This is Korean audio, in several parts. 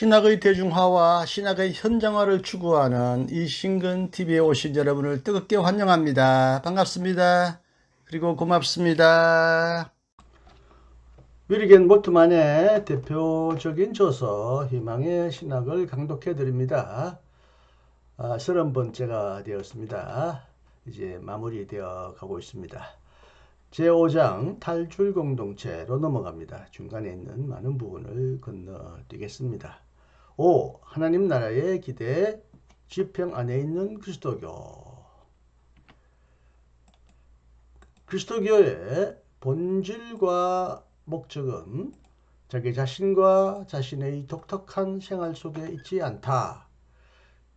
신학의 대중화와 신학의 현장화를 추구하는 이신근TV에 오신 여러분을 뜨겁게 환영합니다. 반갑습니다. 그리고 고맙습니다. 위리겐 몰트만의 대표적인 저서 희망의 신학을 강독해 드립니다. 30번째가 되었습니다. 이제 마무리되어 가고 있습니다. 제5장 탈출 공동체로 넘어갑니다. 중간에 있는 많은 부분을 건너뛰겠습니다. 5. 하나님 나라의 기대, 지평 안에 있는 그리스도교. 그리스도교의 본질과 목적은 자기 자신과 자신의 독특한 생활 속에 있지 않다.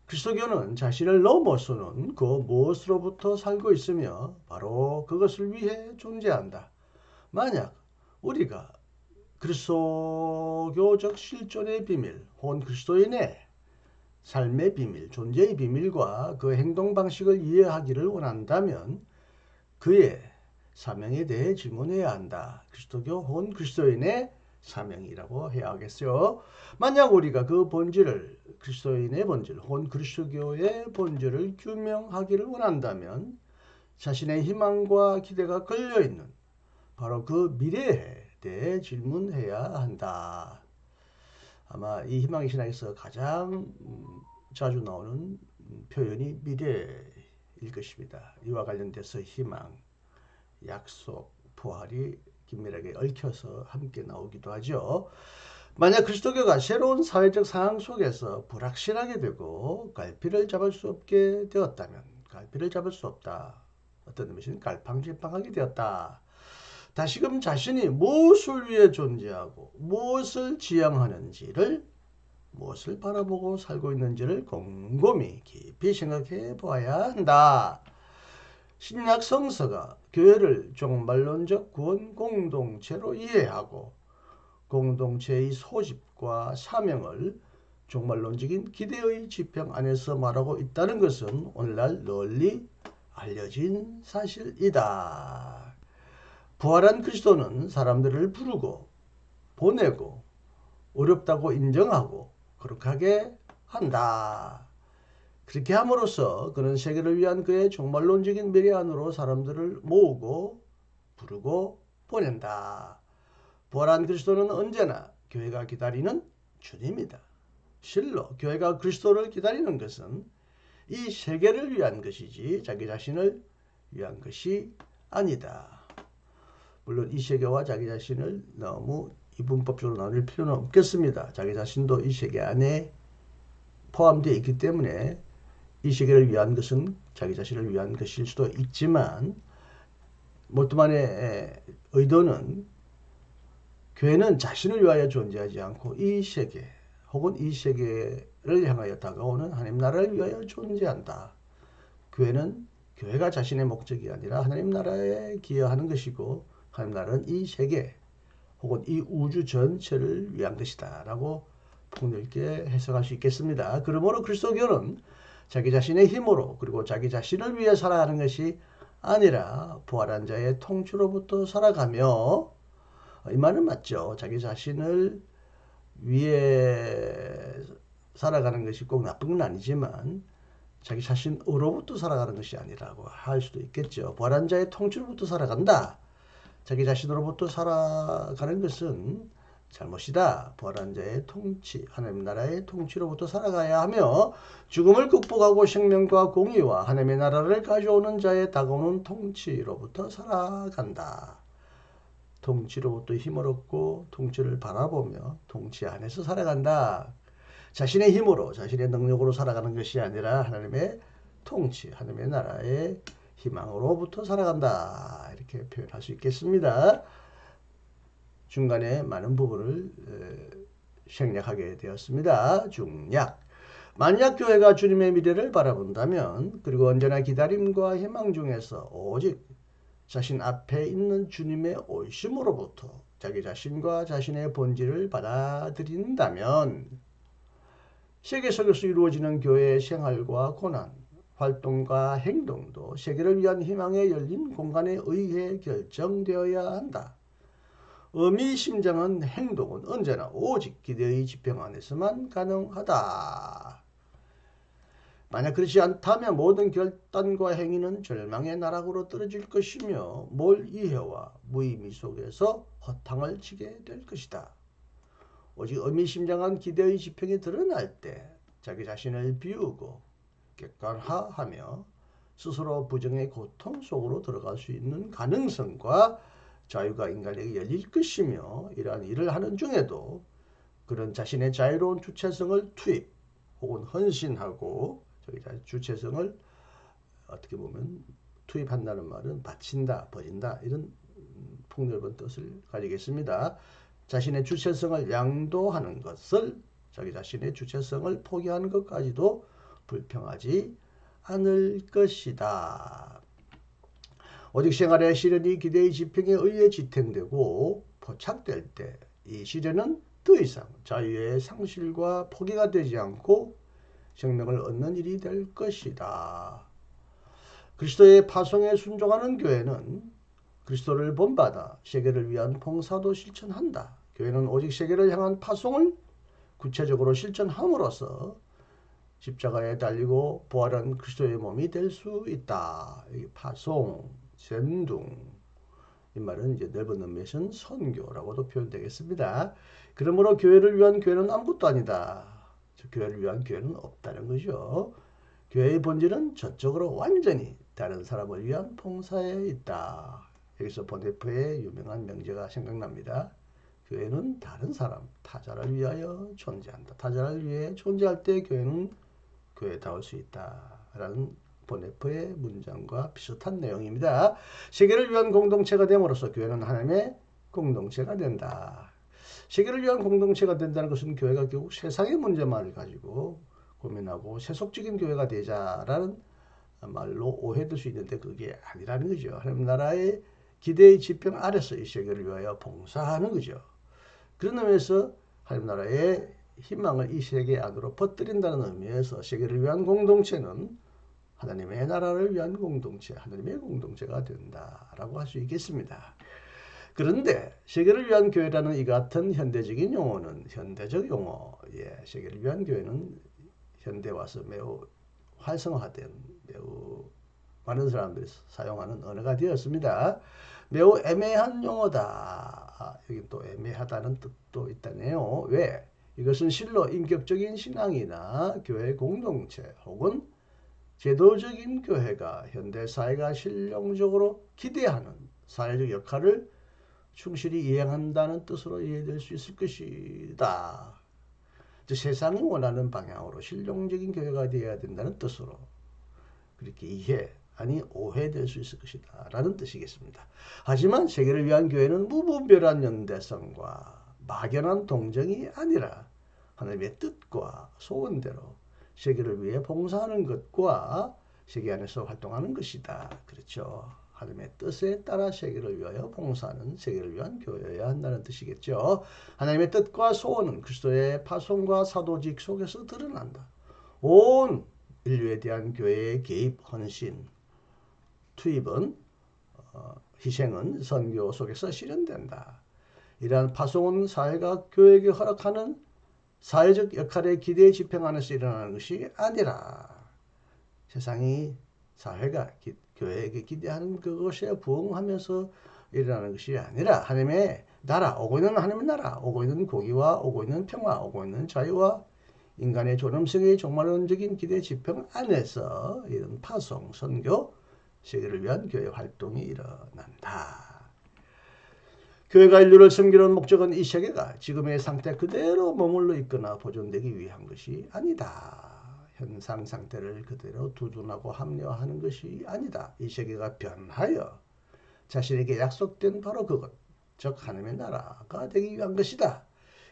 그리스도교는 자신을 넘어서는 그 무엇으로부터 살고 있으며 바로 그것을 위해 존재한다. 만약 우리가 그리스도교적 실존의 비밀, 혹은 그리스도인의 삶의 비밀, 존재의 비밀과 그 행동 방식을 이해하기를 원한다면 그의 사명에 대해 질문해야 한다. 그리스도교 혹은 그리스도인의 사명이라고 해야 하겠어요. 만약 우리가 그 본질을, 그리스도인의 본질 혹은 그리스도교의 본질을 규명하기를 원한다면 자신의 희망과 기대가 걸려있는 바로 그 미래에 대해 질문해야 한다. 아마 이 희망의 신학에서 가장 자주 나오는 표현이 미래일 것입니다. 이와 관련돼서 희망, 약속, 부활이 긴밀하게 얽혀서 함께 나오기도 하죠. 만약 그리스도교가 새로운 사회적 상황 속에서 불확실하게 되고 갈피를 잡을 수 없게 되었다면, 갈피를 잡을 수 없다. 어떤 의미는 갈팡질팡하게 되었다. 다시금 자신이 무엇을 위해 존재하고 무엇을 지향하는지를, 무엇을 바라보고 살고 있는지를 곰곰이 깊이 생각해 보아야 한다. 신약 성서가 교회를 종말론적 구원 공동체로 이해하고 공동체의 소집과 사명을 종말론적인 기대의 지평 안에서 말하고 있다는 것은 오늘날 널리 알려진 사실이다. 부활한 그리스도는 사람들을 부르고 보내고 어렵다고 인정하고 거룩하게 한다. 그렇게 함으로써 그는 세계를 위한 그의 종말론적인 미래 안으로 사람들을 모으고 부르고 보낸다. 부활한 그리스도는 언제나 교회가 기다리는 주님이다. 실로 교회가 그리스도를 기다리는 것은 이 세계를 위한 것이지 자기 자신을 위한 것이 아니다. 물론 이 세계와 자기 자신을 너무 이분법적으로 나눌 필요는 없겠습니다. 자기 자신도 이 세계 안에 포함되어 있기 때문에 이 세계를 위한 것은 자기 자신을 위한 것일 수도 있지만, 몰트만의 의도는 교회는 자신을 위하여 존재하지 않고 이 세계 혹은 이 세계를 향하여 다가오는 하나님 나라를 위하여 존재한다. 교회는 교회가 자신의 목적이 아니라 하나님 나라에 기여하는 것이고, 하나님 나라는 이 세계 혹은 이 우주 전체를 위한 것이다 라고 폭넓게 해석할 수 있겠습니다. 그러므로 그리스도교는 자기 자신의 힘으로 그리고 자기 자신을 위해 살아가는 것이 아니라 부활한 자의 통치로부터 살아가며, 이 말은 맞죠. 자기 자신을 위해 살아가는 것이 꼭 나쁜 건 아니지만 자기 자신으로부터 살아가는 것이 아니라고 할 수도 있겠죠. 부활한 자의 통치로부터 살아간다. 자기 자신으로부터 살아가는 것은 잘못이다. 부활한 자의 통치, 하나님 나라의 통치로부터 살아가야 하며, 죽음을 극복하고 생명과 공의와 하나님의 나라를 가져오는 자의 다가오는 통치로부터 살아간다. 통치로부터 힘을 얻고 통치를 바라보며 통치 안에서 살아간다. 자신의 힘으로, 자신의 능력으로 살아가는 것이 아니라 하나님의 통치, 하나님의 나라의 희망으로부터 살아간다. 이렇게 표현할 수 있겠습니다. 중간에 많은 부분을 생략하게 되었습니다. 중략. 만약 교회가 주님의 미래를 바라본다면, 그리고 언제나 기다림과 희망 중에서 오직 자신 앞에 있는 주님의 오심으로부터 자기 자신과 자신의 본질을 받아들인다면, 세계 속에서 이루어지는 교회의 생활과 고난, 활동과 행동도 세계를 위한 희망에 열린 공간에 의해 결정되어야 한다. 의미심장한 행동은 언제나 오직 기대의 집행 안에서만 가능하다. 만약 그렇지 않다면 모든 결단과 행위는 절망의 나락으로 떨어질 것이며 몰 이해와 무의미 속에서 허탕을 치게 될 것이다. 오직 의미심장한 기대의 집행이 드러날 때 자기 자신을 비우고 객관화하며 스스로 부정의 고통 속으로 들어갈 수 있는 가능성과 자유가 인간에게 열릴 것이며, 이러한 일을 하는 중에도 그런 자신의 자유로운 주체성을 투입 혹은 헌신하고, 주체성을 어떻게 보면 투입한다는 말은 바친다, 버린다, 이런 폭넓은 뜻을 가지겠습니다. 자신의 주체성을 양도하는 것을, 자기 자신의 주체성을 포기하는 것까지도 불평하지 않을 것이다. 오직 생활의 시련이 기대의 집행에 의해 지탱되고 포착될 때 이 시련은 더 이상 자유의 상실과 포기가 되지 않고 생명을 얻는 일이 될 것이다. 그리스도의 파송에 순종하는 교회는 그리스도를 본받아 세계를 위한 봉사도 실천한다. 교회는 오직 세계를 향한 파송을 구체적으로 실천함으로써 십자가에 달리고 부활한 그리스도의 몸이 될 수 있다. 파송, 전둥, 이 말은 이제 넓은 의미에서는 선교라고도 표현되겠습니다. 그러므로 교회를 위한 교회는 아무것도 아니다. 교회를 위한 교회는 없다는 거죠. 교회의 본질은 저쪽으로 완전히 다른 사람을 위한 봉사에 있다. 여기서 보네프의 유명한 명제가 생각납니다. 교회는 다른 사람, 타자를 위하여 존재한다. 타자를 위해 존재할 때 교회는 교회다울 수 있다라는 보네프의 문장과 비슷한 내용입니다. 세계를 위한 공동체가 됨으로써 교회는 하나님의 공동체가 된다. 세계를 위한 공동체가 된다는 것은 교회가 결국 세상의 문제만을 가지고 고민하고 세속적인 교회가 되자라는 말로 오해될 수 있는데 그게 아니라는 거죠. 하나님 나라의 기대의 집행 아래서 이 세계를 위하여 봉사하는 거죠. 그런 의미에서 하나님 나라의 희망을 이 세계 안으로 퍼뜨린다는 의미에서 세계를 위한 공동체는 하나님의 나라를 위한 공동체, 하나님의 공동체가 된다라고 할 수 있겠습니다. 그런데 세계를 위한 교회라는 이 같은 현대적인 용어는 현대적 용어, 세계를 위한 교회는 현대 와서 매우 활성화된, 매우 많은 사람들이 사용하는 언어가 되었습니다. 매우 애매한 용어다. 여기 또 애매하다는 뜻도 있다네요. 왜? 이것은 실로 인격적인 신앙이나 교회 공동체 혹은 제도적인 교회가 현대 사회가 실용적으로 기대하는 사회적 역할을 충실히 이행한다는 뜻으로 이해될 수 있을 것이다. 세상이 원하는 방향으로 실용적인 교회가 되어야 된다는 뜻으로 그렇게 이해, 아니 오해될 수 있을 것이다 라는 뜻이겠습니다. 하지만 세계를 위한 교회는 무분별한 연대성과 막연한 동정이 아니라 하나님의 뜻과 소원대로 세계를 위해 봉사하는 것과 세계 안에서 활동하는 것이다. 그렇죠. 하나님의 뜻에 따라 세계를 위하여 봉사하는 세계를 위한 교회여야 한다는 뜻이겠죠. 하나님의 뜻과 소원은 그리스도의 파송과 사도직 속에서 드러난다. 온 인류에 대한 교회의 개입, 헌신, 투입은 희생은 선교 속에서 실현된다. 이러한 파송은 사회가 교회에게 허락하는 사회적 역할의 기대 집행 안에서 일어나는 것이 아니라 세상이 사회가 교회에게 기대하는 그것에 부응하면서 일어나는 것이 아니라 하나님의 나라, 오고 있는 하나님의 나라, 오고 있는 공의와 오고 있는 평화, 오고 있는 자유와 인간의 존엄성의 종말론적인 기대 집행 안에서 이런 파송, 선교, 세계를 위한 교회 활동이 일어난다. 교회가 인류를 섬기는 목적은 이 세계가 지금의 상태 그대로 머물러 있거나 보존되기 위한 것이 아니다. 현상 상태를 그대로 두둔하고 합리화하는 것이 아니다. 이 세계가 변하여 자신에게 약속된 바로 그것, 즉 하나님의 나라가 되기 위한 것이다.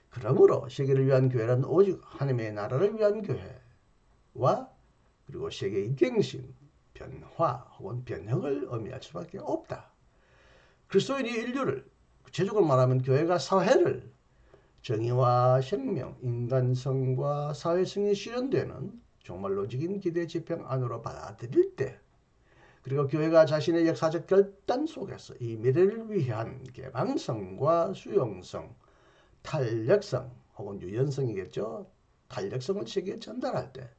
그러므로 세계를 위한 교회는 오직 하나님의 나라를 위한 교회와 그리고 세계의 갱신, 변화 혹은 변형을 의미할 수밖에 없다. 그리스도인이 인류를, 구체적으로 말하면 교회가 사회를 정의와 생명, 인간성과 사회성이 실현되는 종말론적인 기대 집행 안으로 받아들일 때 그리고 교회가 자신의 역사적 결단 속에서 이 미래를 위한 개방성과 수용성, 탄력성 혹은 유연성이겠죠. 탄력성을 세계에 전달할 때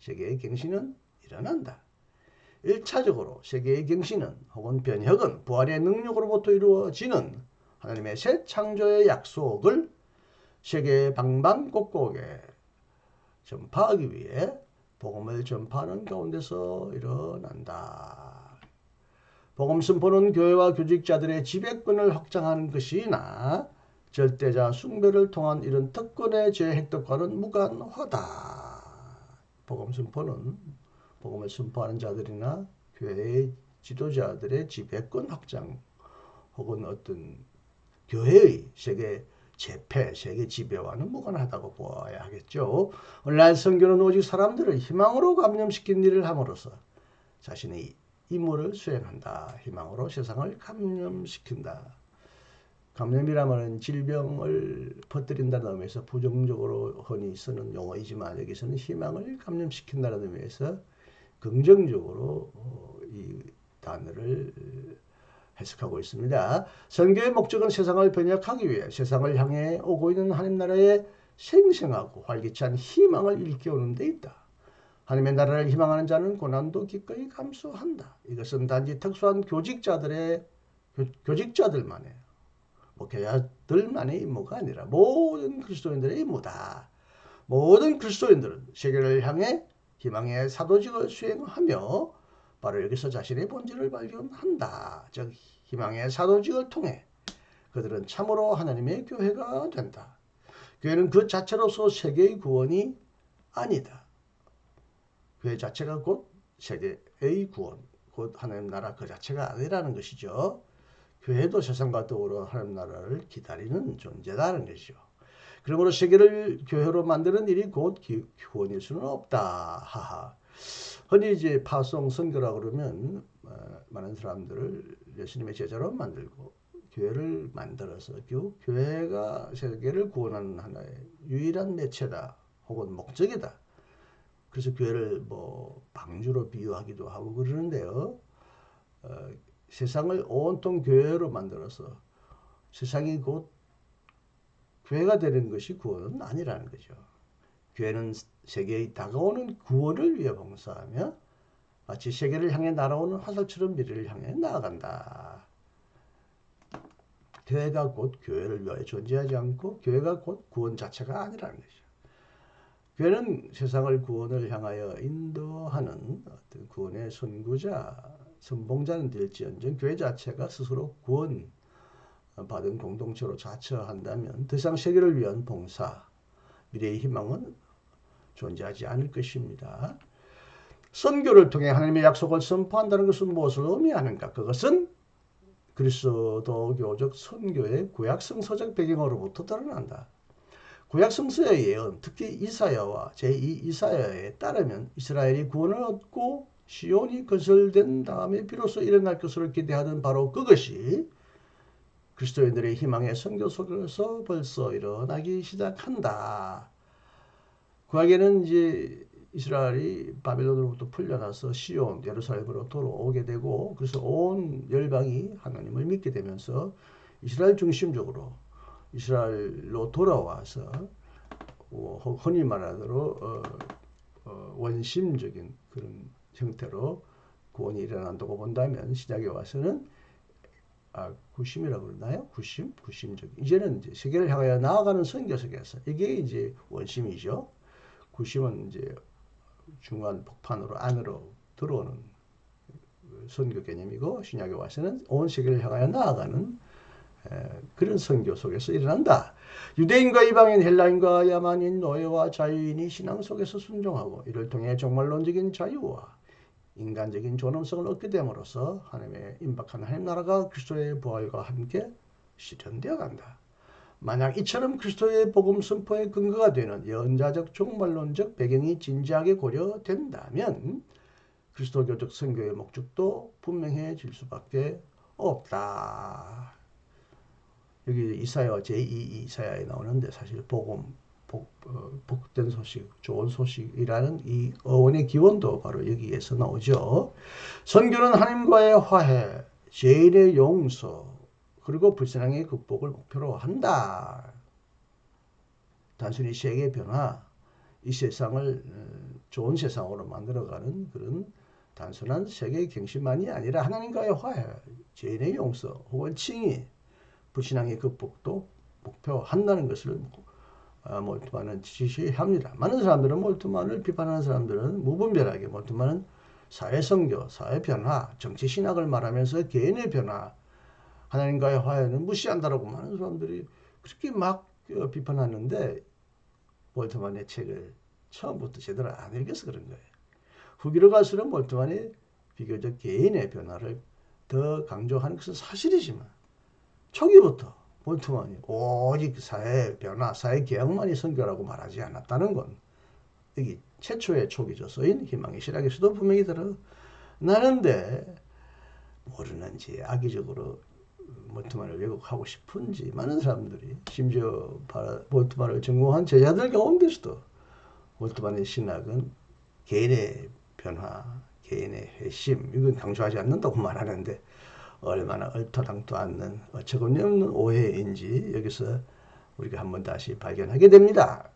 세계의 갱신은 일어난다. 1차적으로 세계의 갱신은 혹은 변혁은 부활의 능력으로부터 이루어지는 하나님의 새 창조의 약속을 세계의 방방곡곡에 전파하기 위해 복음을 전파하는 가운데서 일어난다. 복음 선포는 교회와 교직자들의 지배권을 확장하는 것이나 절대자 숭배를 통한 이런 특권의 재획득과는 무관하다. 복음 선포는 복음을 선포하는 자들이나 교회의 지도자들의 지배권 확장 혹은 어떤 교회의 세계 재패, 세계 지배와는 무관하다고 보아야 하겠죠. 오늘날 선교는 오직 사람들을 희망으로 감염시킨 일을 함으로써 자신의 임무를 수행한다. 희망으로 세상을 감염시킨다. 감염이라면 질병을 퍼뜨린다는 의미에서 부정적으로 흔히 쓰는 용어이지만 여기서는 희망을 감염시킨다는 의미에서 긍정적으로 이 단어를 해석하고 있습니다. 선교의 목적은 세상을 번역하기 위해 세상을 향해 오고 있는 하나님 나라의 생생하고 활기찬 희망을 일깨우는 데 있다. 하나님의 나라를 희망하는 자는 고난도 기꺼이 감수한다. 이것은 단지 특수한 교직자들만의 목회자들만의 임무가 아니라 모든 그리스도인들의 임무다. 모든 그리스도인들은 세계를 향해 희망의 사도직을 수행하며 바로 여기서 자신의 본질을 발견한다. 즉 희망의 사도직을 통해 그들은 참으로 하나님의 교회가 된다. 교회는 그 자체로서 세계의 구원이 아니다. 교회 자체가 곧 세계의 구원, 곧 하나님 나라 그 자체가 아니라는 것이죠. 교회도 세상과 더불어 하나님 나라를 기다리는 존재다는 것이죠. 그러므로 세계를 교회로 만드는 일이 곧 구원일 수는 없다. 하하. 흔히 이제 파송 선교라 그러면 많은 사람들을 예수님의 제자로 만들고 교회를 만들어서 교회가 세계를 구원하는 하나의 유일한 매체다 혹은 목적이다. 그래서 교회를 뭐 방주로 비유하기도 하고 그러는데요. 세상을 온통 교회로 만들어서 세상이 곧 교회가 되는 것이 구원은 아니라는 거죠. 교회는 세계에 다가오는 구원을 위해 봉사하며 마치 세계를 향해 날아오는 화살처럼 미래를 향해 나아간다. 교회가 곧 교회를 위하여 존재하지 않고 교회가 곧 구원 자체가 아니라는 것이죠. 교회는 세상을 구원을 향하여 인도하는 어떤 구원의 선구자, 선봉자는 될지언정 교회 자체가 스스로 구원 받은 공동체로 자처한다면 더 이상 세계를 위한 봉사, 미래의 희망은 존재하지 않을 것입니다. 선교를 통해 하나님의 약속을 선포한다는 것은 무엇을 의미하는가? 그것은 그리스도교적 선교의 구약성서적 배경으로부터 드러난다. 구약성서의 예언, 특히 이사야와 제2 이사야에 따르면 이스라엘이 구원을 얻고 시온이 건설된 다음에 비로소 일어날 것으로 기대하던 바로 그것이 그리스도인들의 희망의 선교 속에서 벌써 일어나기 시작한다. 구약에는 이제 이스라엘이 바벨론으로부터 풀려나서 시온, 예루살렘으로 돌아오게 되고 그래서 온 열방이 하나님을 믿게 되면서 이스라엘 중심적으로 이스라엘로 돌아와서 흔히 말하대로 원심적인 그런 형태로 구원이 일어난다고 본다면 신약에 와서는 구심이라고 그러나요? 구심적인. 이제는 이제 세계를 향하여 나아가는 선교 속에서 이게 이제 원심이죠. 구심은 이제 중간 복판으로 안으로 들어오는 선교 개념이고 신약에 와서는 온 세계를 향하여 나아가는 그런 선교 속에서 일어난다. 유대인과 이방인, 헬라인과 야만인, 노예와 자유인이 신앙 속에서 순종하고 이를 통해 종말론적인 자유와 인간적인 존엄성을 얻게 됨으로써 하나님의 임박한 하나님 나라가 그리스도의 부활과 함께 실현되어 간다. 만약 이처럼 그리스도의 복음 선포의 근거가 되는 연자적 종말론적 배경이 진지하게 고려된다면 그리스도교적 선교의 목적도 분명해질 수밖에 없다. 여기 이사야 제2 이사야에 나오는데 사실 복음 복된 소식, 좋은 소식이라는 이 어원의 기원도 바로 여기에서 나오죠. 선교는 하나님과의 화해, 죄인의 용서, 그리고 불신앙의 극복을 목표로 한다. 단순히 세계 변화, 이 세상을 좋은 세상으로 만들어가는 그런 단순한 세계 경신만이 아니라 하나님과의 화해, 죄인의 용서 혹은 칭의, 불신앙의 극복도 목표한다는 것을 몰트만은 지시합니다. 많은 사람들은 몰트만을 비판하는 사람들은 무분별하게 몰트만은 사회선교, 사회변화, 정치신학을 말하면서 개인의 변화, 하나님과의 화해는 무시한다라고 많은 사람들이 그렇게 막 비판하는데 몰트만의 책을 처음부터 제대로 안 읽어서 그런 거예요. 후기로 갈수록 몰트만이 비교적 개인의 변화를 더 강조하는 것은 사실이지만 초기부터 몰트만이 오직 사회 변화, 사회 개혁만이 선교라고 말하지 않았다는 건 여기 최초의 초기죠. 쓰인 희망의 실학에서도 분명히 드러나는데 모르는지 악의적으로 몰트만을 왜곡하고 싶은지 많은 사람들이 심지어 몰트만을 전공한 제자들 가운데서도 몰트만의 신학은 개인의 변화, 개인의 회심 이건 강조하지 않는다고 말하는데 얼마나 얼토당토 않는 어처구니없는 오해인지 여기서 우리가 한번 다시 발견하게 됩니다.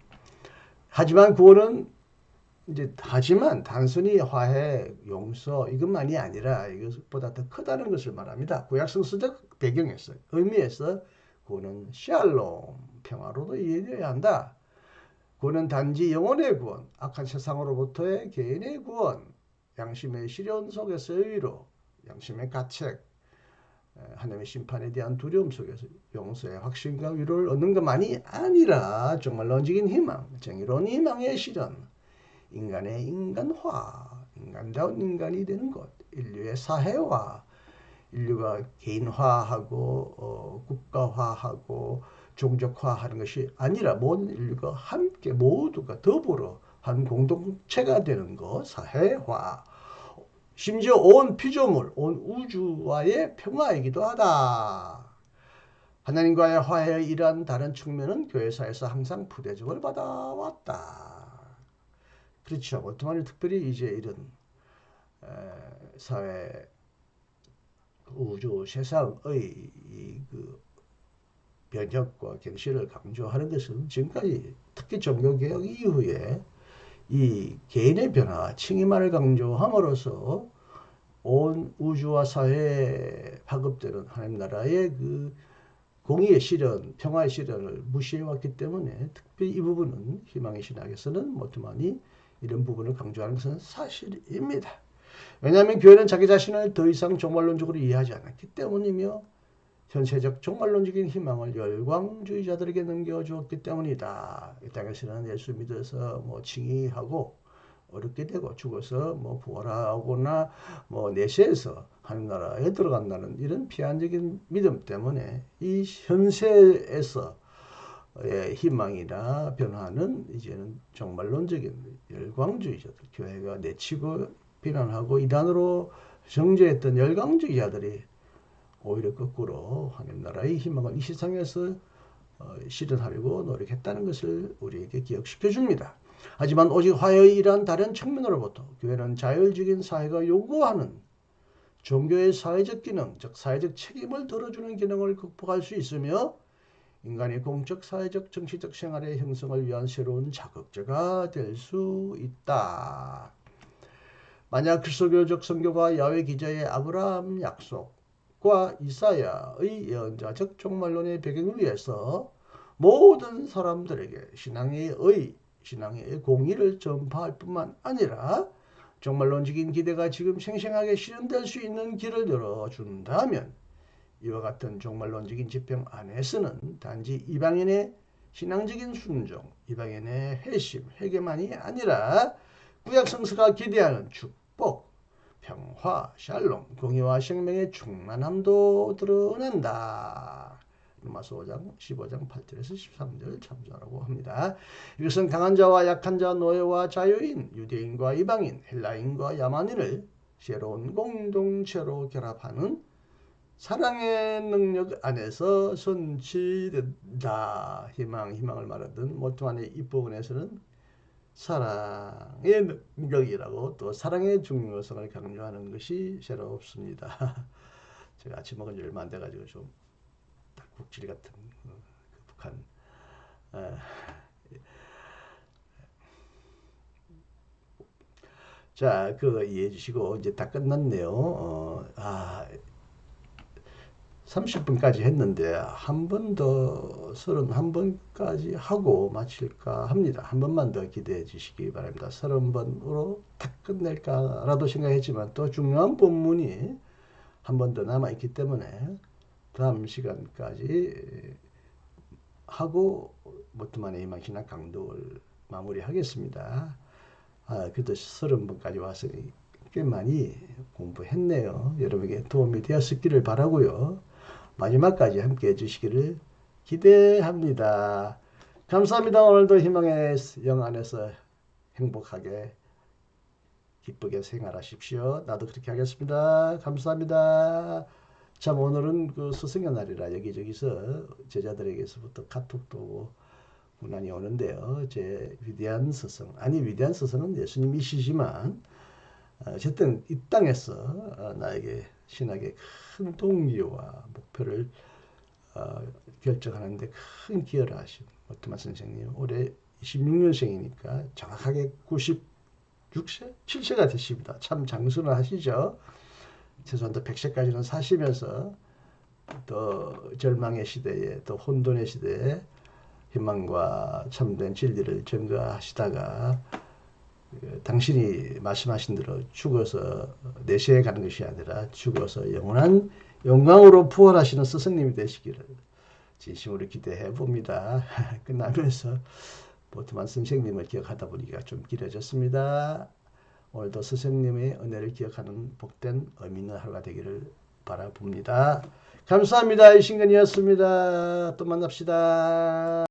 하지만 구원은 하지만 단순히 화해, 용서 이것만이 아니라 이것보다 더 크다는 것을 말합니다. 구약 성서적 배경에서 의미에서 구원은 샬롬, 평화로도 이해되어야 한다. 구원은 단지 영혼의 구원, 악한 세상으로부터의 개인의 구원, 양심의 시련 속에서의 위로, 양심의 가책, 하나님의 심판에 대한 두려움 속에서 용서의 확신과 위로를 얻는 것만이 아니라 정말 런직인 희망, 정의로운 희망의 실현, 인간의 인간화, 인간다운 인간이 되는 것, 인류의 사회화, 인류가 개인화하고 국가화하고 종족화하는 것이 아니라 모든 인류가 함께 모두가 더불어 한 공동체가 되는 것, 사회화, 심지어 온 피조물, 온 우주와의 평화이기도 하다. 하나님과의 화해의 이러한 다른 측면은 교회사에서 항상 부대접을 받아왔다. 그렇죠. 오트만이 특별히 이제 이런 사회, 우주, 세상의 그 변혁과 경실을 강조하는 것은 지금까지 특히 종교개혁 이후에 이 개인의 변화, 칭의만을 강조함으로써 온 우주와 사회에 파급되는 하나님 나라의 그 공의의 실현, 평화의 실현을 무시해왔기 때문에 특별히 이 부분은 희망의 신학에서는 몰트만이 이런 부분을 강조하는 것은 사실입니다. 왜냐하면 교회는 자기 자신을 더 이상 종말론적으로 이해하지 않았기 때문이며 현세적 종말론적인 희망을 열광주의자들에게 넘겨주었기 때문이다. 이 땅에서는 예수 믿어서 칭의하고 어렵게 되고 죽어서 부활하거나 내세에서 하늘나라에 들어간다는 이런 피한적인 믿음 때문에 이 현세에서 희망이나 변화는 이제는 정말론적인 열광주의자들, 교회가 내치고 비난하고 이단으로 정죄했던 열광주의자들이 오히려 거꾸로 하나님 나라의 희망을 이 세상에서 실현하려고 노력했다는 것을 우리에게 기억시켜 줍니다. 하지만 오직 화해의 이러한 다른 측면으로부터 교회는 자율적인 사회가 요구하는 종교의 사회적 기능, 즉 사회적 책임을 덜어주는 기능을 극복할 수 있으며 인간의 공적, 사회적, 정치적 생활의 형성을 위한 새로운 자극제가 될 수 있다. 만약 그리스도교적 선교가 야훼 기자의 아브라함 약속과 이사야의 예언자적 종말론의 배경을 위해서 모든 사람들에게 신앙의 공의를 전파할 뿐만 아니라 종말론적인 기대가 지금 생생하게 실현될 수 있는 길을 열어준다면 이와 같은 종말론적인 지평 안에서는 단지 이방인의 신앙적인 순종, 이방인의 회심, 회개만이 아니라 구약 성서가 기대하는 축복, 평화, 샬롬, 공의와 생명의 충만함도 드러난다. 로마서 5장 15장 8절에서 13절 참조하라고 합니다. 이것은 강한 자와 약한 자, 노예와 자유인, 유대인과 이방인, 헬라인과 야만인을 새로운 공동체로 결합하는 사랑의 능력 안에서 성취된다. 희망을 말하든 모트만의 이 부분에서는 사랑의 능력이라고 또 사랑의 중요성을 강조하는 것이 새롭습니다. 제가 아침 먹은 지 얼마 안 돼가지고 좀 닭국질 같은 그 북한 자, 이해해 주시고 이제 다 끝났네요. 30분까지 했는데 한 번 더 31번까지 하고 마칠까 합니다. 한 번만 더 기대해 주시기 바랍니다. 30번으로 딱 끝낼까라도 생각했지만 또 중요한 본문이 한 번 더 남아 있기 때문에 다음 시간까지 하고 모트만의 희망신앙 강독을 마무리하겠습니다. 그래도 30번까지 와서 꽤 많이 공부했네요. 여러분에게 도움이 되었기를 바라고요. 마지막까지 함께 해주시기를 기대합니다. 감사합니다. 오늘도 희망의 영 안에서 행복하게 기쁘게 생활하십시오. 나도 그렇게 하겠습니다. 감사합니다. 참 오늘은 그 스승의 날이라 여기저기서 제자들에게서부터 카톡도 오고 문안이 오는데요. 제 위대한 스승, 아니 위대한 스승은 예수님이시지만 어쨌든 이 땅에서 나에게 신학의 큰 동기와 목표를 결정하는데 큰 기여를 하신 오트만 선생님 올해 26년생이니까 정확하게 96세? 7세가 되십니다. 참 장수는 하시죠. 최소한 또 100세까지는 사시면서 또 절망의 시대에 또 혼돈의 시대에 희망과 참된 진리를 전가하시다가 당신이 말씀하신 대로 죽어서 내세에 가는 것이 아니라 죽어서 영원한 영광으로 부활하시는 스승님이 되시기를 진심으로 기대해 봅니다. 끝나면서 보트만 선생님을 기억하다 보니까 좀 길어졌습니다. 오늘도 스승님의 은혜를 기억하는 복된 의미 있는 하루가 되기를 바라봅니다. 감사합니다. 이신근이었습니다. 또 만납시다.